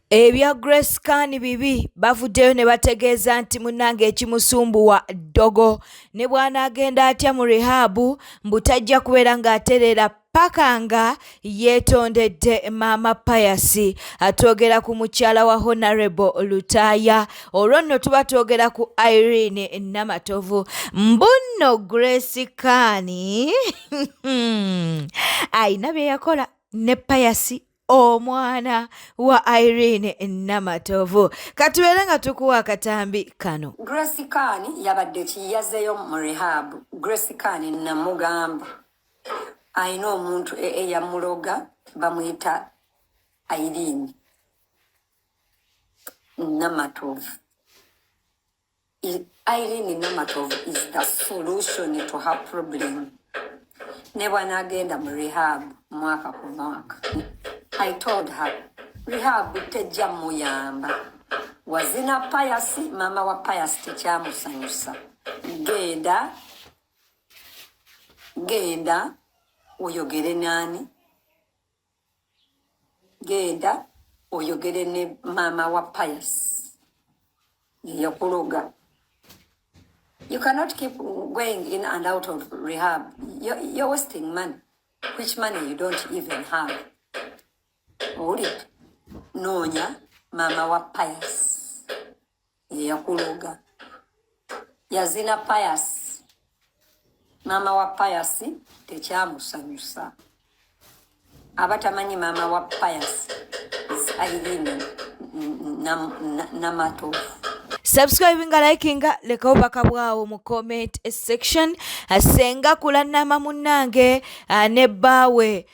Ebya Grace Kani bibi bavuddeyo ne bategeeza nti munnange ekimusumbuwa Eddogo ne bw'anaagenda atya mu rehabu mbu tajja kubeera ng'aterera paka nga yeetondedde Maama Pius. Atwogera ku mukyala wa Honorable Lutaaya. Olwo nno tuba twogera ku Irene Namatovu. Mbunno Grace Kani ayina bye yakola ne Pius omwana wa Irene Namatovu. Katubeere nga tukuwa akatambi kano. Grace Kani yabadde kiyazeyo mu rehab. Grace Kani namugamba ayina omuntu eyamuloga bamuyita Irene Namatovu. Irene Namatovu is the solution to her problem. Ne bw'anaagenda mu rehab mwaka ku mwaka. I told her, rehab tejja muyamba. Wazina Pius, mama wa Pius tekyamusanyusa. Genda, oyogere nani? Genda, oyogere ne mama wa Pius. Yakuloga. You cannot keep going in and out of rehab. You're wasting money, which money you don't even have. Olit nonya mama wa Pius yakuloga yazina Pius mama wa Pius tekyamusanyusa. Abatamanyi mama wa Pius is Irene Namatovu. Subscribing nga liking lekawo bakabwawo mu comment section. Senga kulanama munnange ne bawe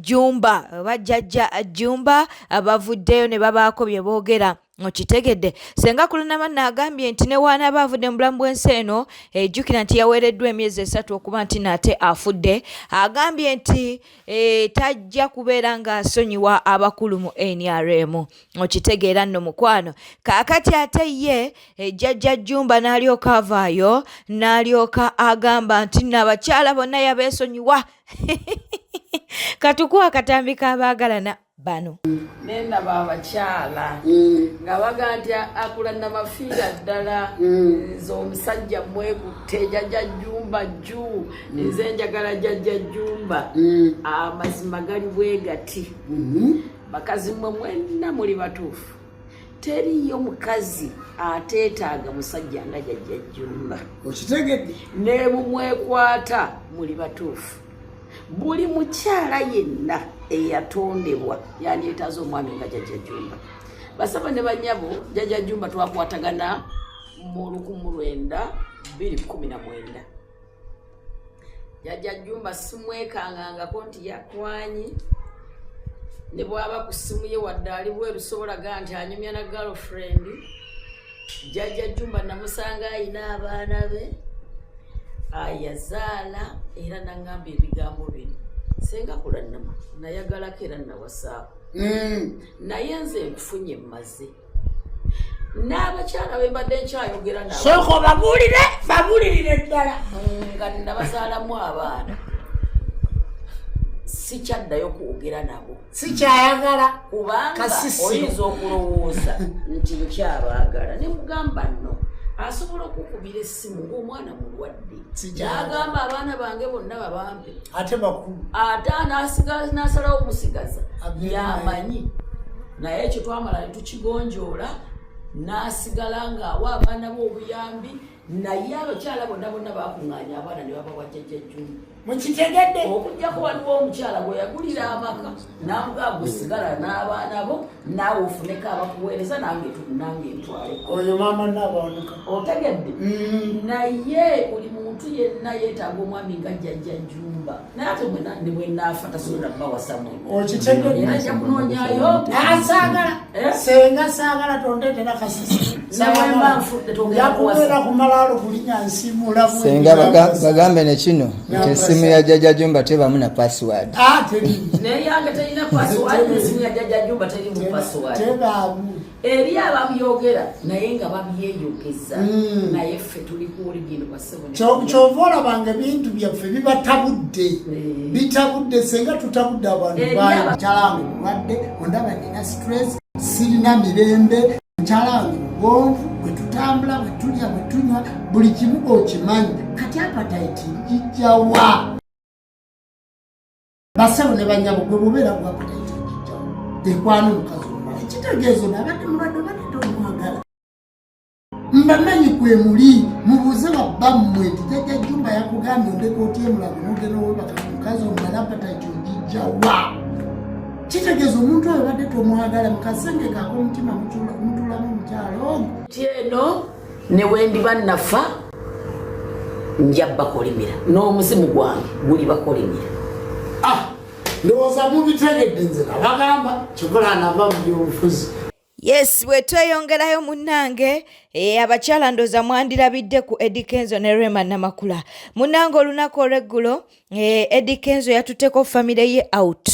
Jumba bajjajja Jumba bavuddeyo ne babaako bye boogera. Okitegedde senga kulanama n'agambye nti ne waana bavudde mu bulamu bw'ensi eno ejjukira nti yaweereddwa emyezi 3 okuba nti nate afudde. Agambye nti tajja kubeera ng'asonyiwa abakulu mu NRM. Okitegeera nno mukwano. Kaakati ate ye jjajja Jumba n'alyoka avaayo n'alyoka agamba nti n'abakyala bonna yabeesonyiwa. Katukuwa akatambi k'abaagalana bano. Nenda babakyala nga bagantya akula namafiira ddala nze omusajja mwekutte jjajja Jumba jju nze njagala jjajja Jumba amazima gali bwe gati. Bakazi mwe mwenna muli batuufu. Teriyo mukazi ateetaaga musajja nga jjajja Jumba. Okitegedde? Ne mumwekwata muli batuufu. Buli mukyala yenna eyatondebwa yandyetaaza omwami nga jjajja Jumba. Basaba ne bannyabo jjajja Jumba twakwatagana mu 1919. Jjajja Jumba simwekangangako nti yakwanyi. Ne bw'aba ku ssimu ye wadde ali bweru sobolaga nti anyumya na girlfriend. Jjajja Jumba namusanga ayina abaana be ayazaala era nangamba ebigambo bino. Senga kulanama nayagalako era nawasaako. Naye nze nkufunye mmaze. N'abakyala be mbadde nkyayogera nabo. Soko babulirire ddala. Nga nabazaalamu abaana. Sikyaddayo kwogera nabo. Sikyayagala. Kubanga oyinza okulowooza nti nkyabaagala. Ne mugamba nno asobola okukubira essimu ng'omwana mulwadde. N'agamba abaana bange bonna babampe. Ate bakulu. Ate n'asalawo omusigaza. Yamanyi. Naye ekyo twamala ne tukigonjoola n'asigala ng'awa abaana be obuyambi. Naye abakyala bonna bakuŋŋaanya abaana ne babawa jjajja Jumba. Mukitegedde? Okugjako waliwo omukyala gwe yagulira amaka n'amugamba gusigala n'abaana bo naawe ofuneko abakuweereza nange ntwaleko. Oyo maama naabawanika. Otegedde? Naye buli muntu yenna yeetaaga omwami nga jjajja Jumba. Naye ate ne bwe naafa tasobola bawasa mwe. Okitegedde? Era ajja kunoonyaayo. Saagala. Senga saagala tondeetera kasisi. Nawemba nfudde tongera kuwasa. Yakubeera ku malaalo kulinya nsiimula. Senga bagambe ne kino. Simu ya jjajja Jumba tebamu na password. Naye yange terina password, n'essimu ya jjajja Jumba terimu password. Eri abamyogera naye nga babyeyogeza. Naye ffe tuli ku oligino kwa ssebo. Kyova olabanga ebintu byaffe bibatabudde. Bitabudde senga tutabudde abantu bayo. Kyalange mulwadde ondaba nina stress. sirina mirembe nkyala ngonvu bwe tutambula bwe tulya bwe tunywa buli kimu okimanyi kati appetite njijjawa basawo ne banyabo gwe bubeera bwa appetite njijjawa ekwana omukazi omulala ekitegeezo nabadde mulwadde obadde tomwagala mbamanyi kwe muli mubuuze babbammwe nti jjajja Jjumba yakugambye ondeka otya emulago nogenda owebaka mukazi omulala appetite njijjawa kitegeeza omuntu oyo badde tomwagala mukasenge kako omutima mutulamu omukyalo tyeno ne wendiba nafa nja bakolimira n'omuzimu gwange guli bakolimira ndowooza mubitegedde nze nabagamba kikola nava mu byobufuzi. Yes, we tweyongerayo munnange abakyala ndoza mwandirabidde ku Eddie Kenzo ne Irene Namakula. Munnange olunaku olweggulo Eddie Kenzo yatutteko family ye out.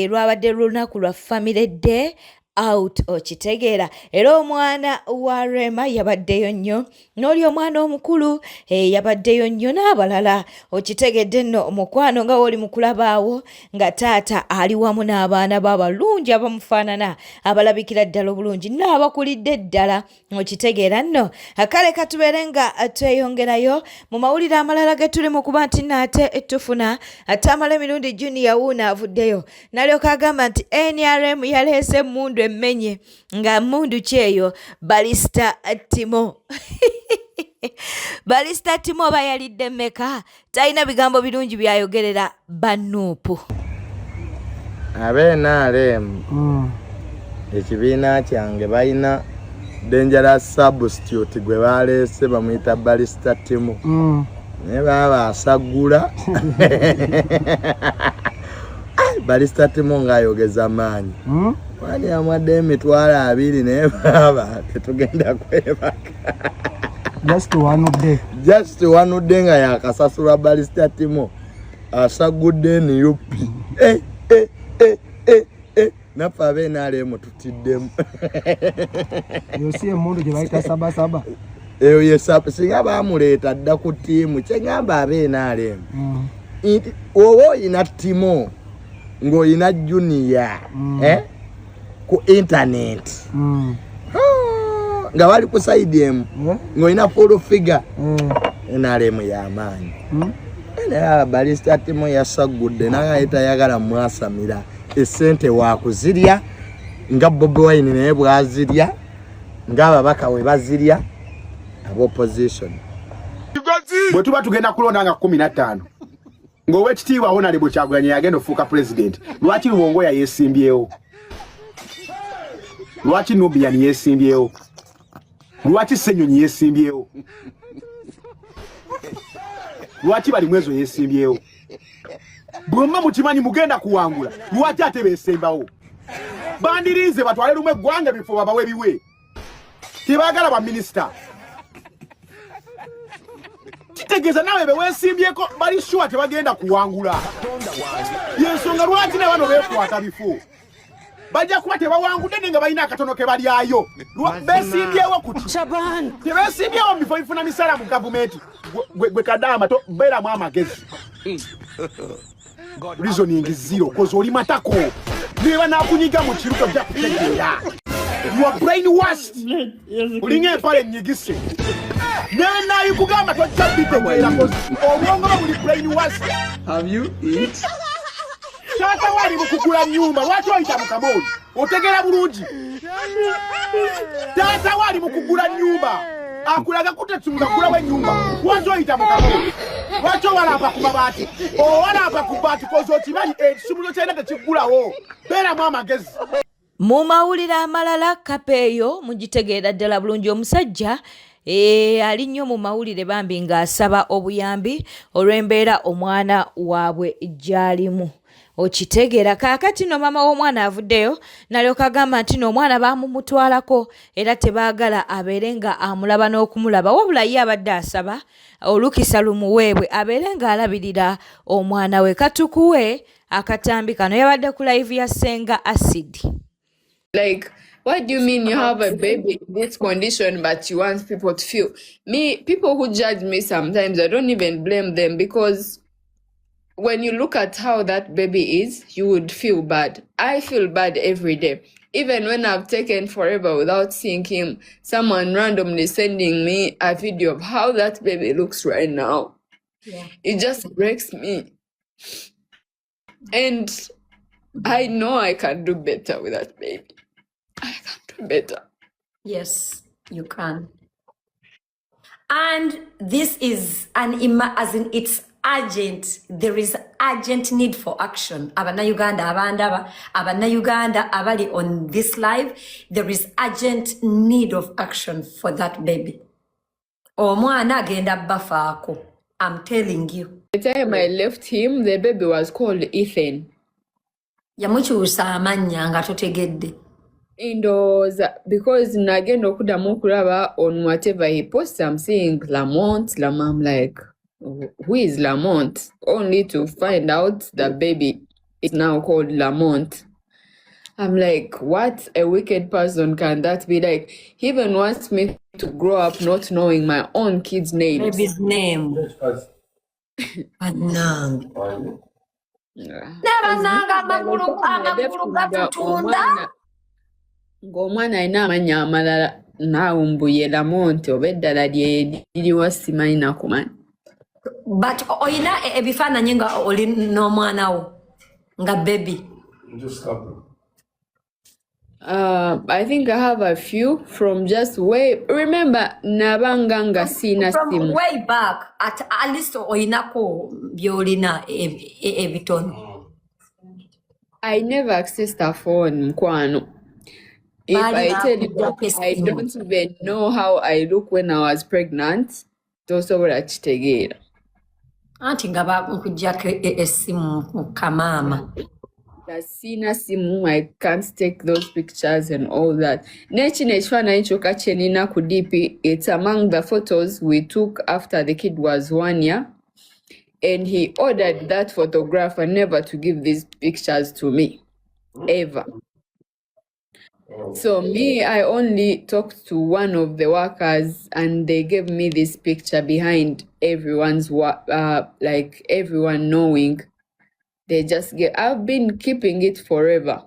Lwabadde lunaku lwa family day out okitegeera era omwana wa Rema yabaddeyo nnyo n'oli omwana omukulu yabaddeyo nnyo n'abalala okitegedde nno omukwano nga woli mukulabaawo nga taata ali wamu n'abaana b'abalungi abamufaanana abalabikira ddala obulungi n'abakulidde ddala okitegeera nno kale katubeere nga tweyongerayo mu mawulire amalala ge tuli mu kuba nti naate tufuna ate amala emirundi Junior Wuuna avuddeyo n'alyoka agamba nti NRM yaleese emmundu emmenye nga mmundu kyeyo Balista Timo Balista Timo bayalidde mmeka talina bigambo birungi byayogerera bannuupu NRM ekibiina kyange balina dangerous substitute gwe baleese bamuyita Balista Timo naye baba asagula Balista Timo ng'ayogeza maanyi wani amwadde emitwalo 2 naye baba tetugenda kwebaka just one day nga yakasasula Balista Timo asagudde niyupi nafe NRM tutiddemu yosi emundu gye bayita sabasaba eyo yesapa singa bamuleeta dda ku ttiimu kyengamba NRM nti oba oyina Timo ng'oyina Junior ku internet nga bali ku side emu ng'oyina full figure NRM y'amaanyi naye Balista Timo yasagudde naye tayagala mwasamira esente waakuzirya nga Bobi Wine naye bwazirya ng'ababaka we bazirya ab'opposition bwe tuba tugenda kulonda nga 15 ng'owekitiibwa Honorable Kyagulanyi yagenda ofuuka president lwaki Luwongoya yeesimbyewo lwaki Nubian yeesimbyewo lwaki Ssenyonyi yeesimbyewo lwaki Balimwezo yeesimbyewo bwemma mukimanyi mugenda kuwangula lwaki ate beesembawo bandirize batwale lumu eggwanga bifo babawe biwe tebaagala baminisita kitegeeza nawe beweesimbyeko bali sure tebagenda kuwangula yensonga lwaki ne bano beekwata bifo bajja kuba tebawangudde nenga balina akatono ke balyayo beesimbyewo kuti tebeesimbyewo mu bifo bifuna misala mu gavumenti gwe Kadaama to beeramu amagezi reasoning zero kozi oli matako neba nakunyiga mu kiruka ojja kutegeera you are brainwashed olinga empale enyigise nenayi kugamba tojja bitegeera kozi obwongo buli brainwashed have you eat taata wali mu kugula nnyumba lwaki oyita mu kamooli otegeera bulungi taata wali mu kugula nnyumba akulaga kutetunga kulawo ennyumba lwaki oyita mu kamooli lwaki owalampa ku mabaati owalampa ku baati kozi okimanyi ekisumuluzo kyalina tekigulawo beeramu amagezi mu mawulire amalala kapeeyo mugitegeera ddala bulungi omusajja ali nnyo mu mawulire bambi ng'asaba obuyambi olw'embeera omwana waabwe gy'alimu okitegeera kaakati no mama w'omwana avuddeyo nalyoka agamba nti n'omwana baamumutwalako era tebaagala abeere nga amulaba n'okumulaba wabula ye abadde asaba olukisa lumuweebwe abeere ng'alabirira omwana we katukuwe akatambi kano yabadde ku live ya Senga Acid. Like, what do you mean you have a baby in this condition but you want people to feel? Me, people who judge me sometimes, I don't even blame them because when you look at how that baby is, you would feel bad. I feel bad every day. Even when I've taken forever without seeing him, someone randomly sending me a video of how that baby looks right now. Yeah. It just breaks me. And I know I can do better with that baby. I can do better. Yes, you can. And this is as in it's urgent. There is urgent need for action. Uganda abali on this live. There is urgent need of action for that baby. Omwana agenda bafaako. I'm telling you. The time I left him, the baby was called Ethan. Yamukyusa amanya nga totegedde. Indoors, because nagenda okudamu okulaba on whatever he posts, I'm seeing Lamont. I'm like, who is Lamont? Only to find out the baby is now called Lamont. I'm like, what a wicked person can that be? Like, he even wants me to grow up not knowing my own kid's name. Baby's name. Anang. Ng'omwana alina amannya amalala naawumbuye Lamont oba eddala liriwa simanyi nakumanyi. But oyina ebifaananyi nga oli n'omwana wo nga baby. I think I have a few from just way. Remember nabanga nga sina from simu. way back at least oyinako byolina ebitono. I never accessed a phone, Mkwano. If I tell you that I don't even know how I look when I was pregnant, tosobola kitegeera. Anti nga bakujjako essimu kamama. Sina simu, I can't take those pictures and all that. Nekino ekifaananyi kyokka kye nina ku DP, it's among the photos we took after the kid was 1 year. And he ordered that photographer never to give these pictures to me, ever. So me, I only talked to one of the workers and they gave me this picture behind everyone's like everyone knowing. They just I've been keeping it forever.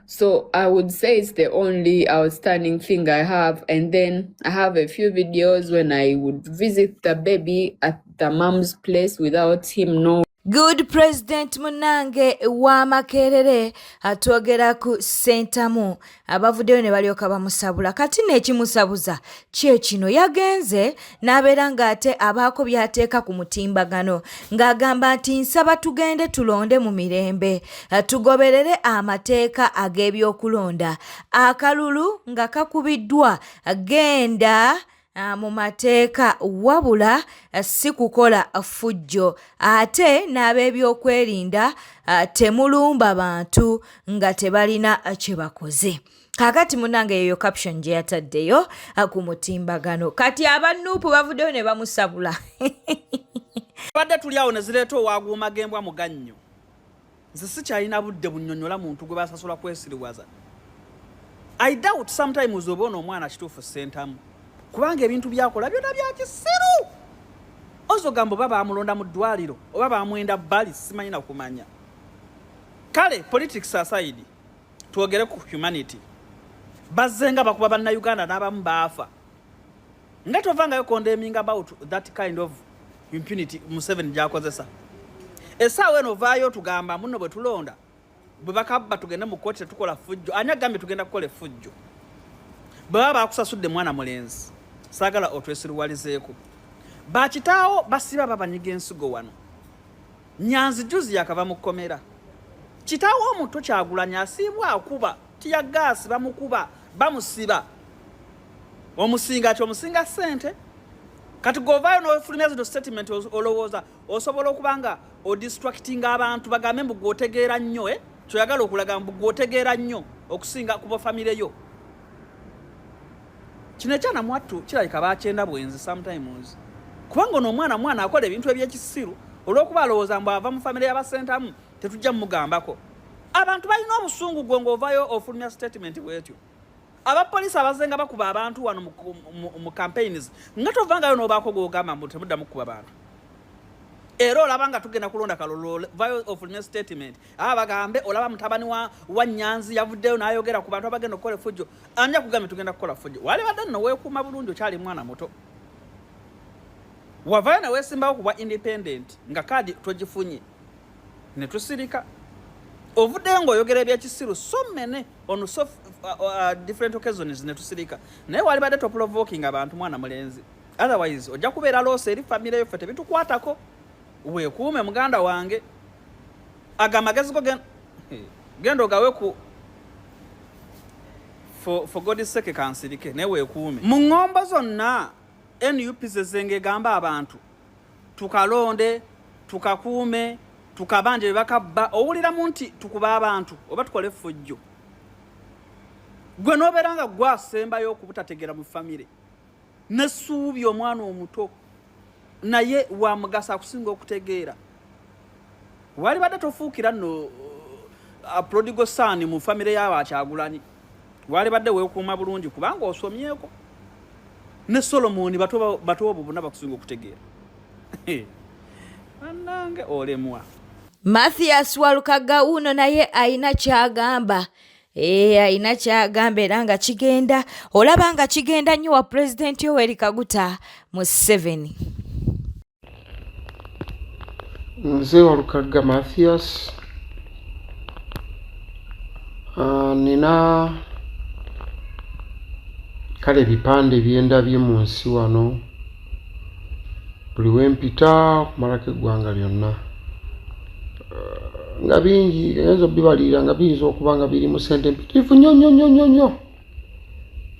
So I would say it's the only outstanding thing I have. And then I have a few videos when I would visit the baby at the mom's place without him knowing. Good President Munange wa Makerere atwogera ku Sentamu abavuddeyo ne balyoka bamusabula kati n'ekimusabuza kye kino yagenze n'abeera ng'ate abaako byateeka ku mutimbagano ng'agamba nti nsaba tugende tulonde mu mirembe tugoberere amateeka ag'ebyokulonda akalulu nga kakubiddwa genda mu mateeka wabula si kukola fujjo ate n'ab'ebyokwerinda temulumba bantu nga tebalina kye bakoze. Kakati munange yeyo caption gye yataddeyo ku mutimbagano kati abannuupu bavuddeyo ne bamusabula. Badde tuli awo ne zireeta owaaguma gembwa mugannyo nze sikyalina budde bunnyonnyola muntu gwe basasula kwesiriwaza. I doubt sometimes oba ono omwana kituufu Sentamu kubanga ebintu byakola byonna bya kisiru. Ozogamba oba baamulonda mu ddwaliro oba baamwenda bbali simanyi na kumanya. Kale politics aside twogere ku humanity. Bazzenga bakuba bannayuganda n'abamu baafa. Nga tovangayo condemning about that kind of impunity Museveni gy'akozesa. Essaawa eno ovaayo tugamba muno bwe tulonda bwe bakabba tugende mu kkooti tetukola fujjo. Ani agambye tugenda kukola effujjo? Bwe baba bakusasudde mwana mulenzi saagala otwesiriwalizeeko. Bakitaawo basiba babanyiga ensigo wano. Nyanzi juzi yakava mu kkomera. Kitaawo omuto Kyagulanyi asiibwa akuba tiya gaasi bamukuba bamusiba. Omusinga kyo omusinga ssente. Kati govaayo n'ofulumya zino statement olowooza osobola okubanga odistracting abantu bagambe mbu gwotegeera nnyo kyoyagala okulaga mbu gwotegeera nnyo okusinga ku bafamire yo. Kino ekyana mwattu kirabika bakyenda bwenzi sometimes. Kubanga n'omwana akola ebintu eby'ekisiru olw'okuba alowooza mbu ava mu famire y'abasentamu tetujja mumugambako. Abantu balina obusungu gwe ng'ovaayo ofulumya statement bwetyo. Abapoliisi abazenga bakuba abantu wano mu campaigns nga tovangayo n'obaako gw'ogamba mbu temuddamu kukuba bantu. era olaba nga tugenda kulonda kalolo via of new statement abagambe olaba mutabani wa Nyanzi yavuddeyo n'ayogera ku bantu abagenda okukola effujjo anja kugambe tugenda kukola ffujjo wale badde nno weekuuma bulungi okyali mwana muto wavayo ne weesimbawo ku bwa independent nga kaadi togifunye ne tusirika ovuddeyo ng'oyogera ebyekisiru so many on so different occasions ne tusirika naye wali badde toprovoking abantu mwana mulenzi otherwise ojja kubeera loosa eri famire yoffe tebitukwatako weekuume muganda wange agamagezi go genda ogawe ku for God's sake kansirike naye weekuume mu ŋŋombo zonna NUP zezenga egamba abantu tukalonde tukakuume tukabanje bye bakabba owuliramu nti tukuba abantu oba tukole effujjo gwe n'obeera nga gwasembayo okubutategera mu famire n'essuubi omwana omuto naye wa mugasa akusinga okutegeera wali badde tofuukira nno prodigal son mu famire y'Abakyagulanyi wali badde weekuuma bulungi kubanga osomyeko ne Solomoni bato bonna bakusinga okutegeera annange olemwa Mathias Walukaga uno naye ayina kyagamba ayina kyagamba era nga kigenda olaba nga kigenda nnyo wa President Yoweri Kaguta Museveni. Nze Walukaga Mathias nina kale bipande byendabye mu nsi wano buli wempita kumalako eggwanga lyonna nga bingi enzo bibalira nga biyinza okuba nga biri mu sente mpitifu nnyo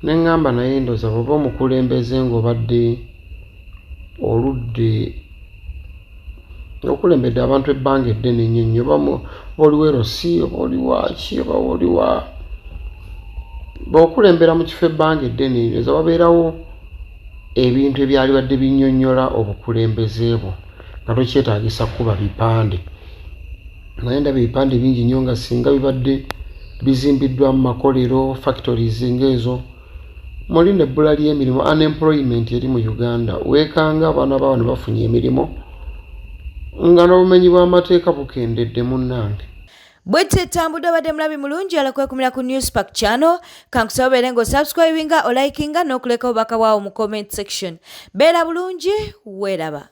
neŋŋamba naye ndoza bw'oba omukulembeze ng'obadde oludde okulembedde abantu ebbanga eddene nnyo oba oliwo erosi oba oliwaki oba oliwa bw'okulembera mu kifo ebbanga eddene ndoza wabeerawo ebintu ebyali badde binnyonnyola obukulembeze bwo nga tokyetaagisa kuba bipande naye ndaba ebipande bingi nnyo nga singa bibadde bizimbiddwa mu makolero factories ng'ezo muli n'ebbula ly'emirimu unemployment eri mu Uganda weekanga abaana baabo ne bafunye emirimu nga n'obumenyi bw'amateeka bukendedde munnange bwete tambudde obadde mulabi mulungi alakwekumira ku Newspack channel kankusobere ng'osubscribinga olikinga n'okuleka obubaka bwawo mu comment section beera bulungi weeraba.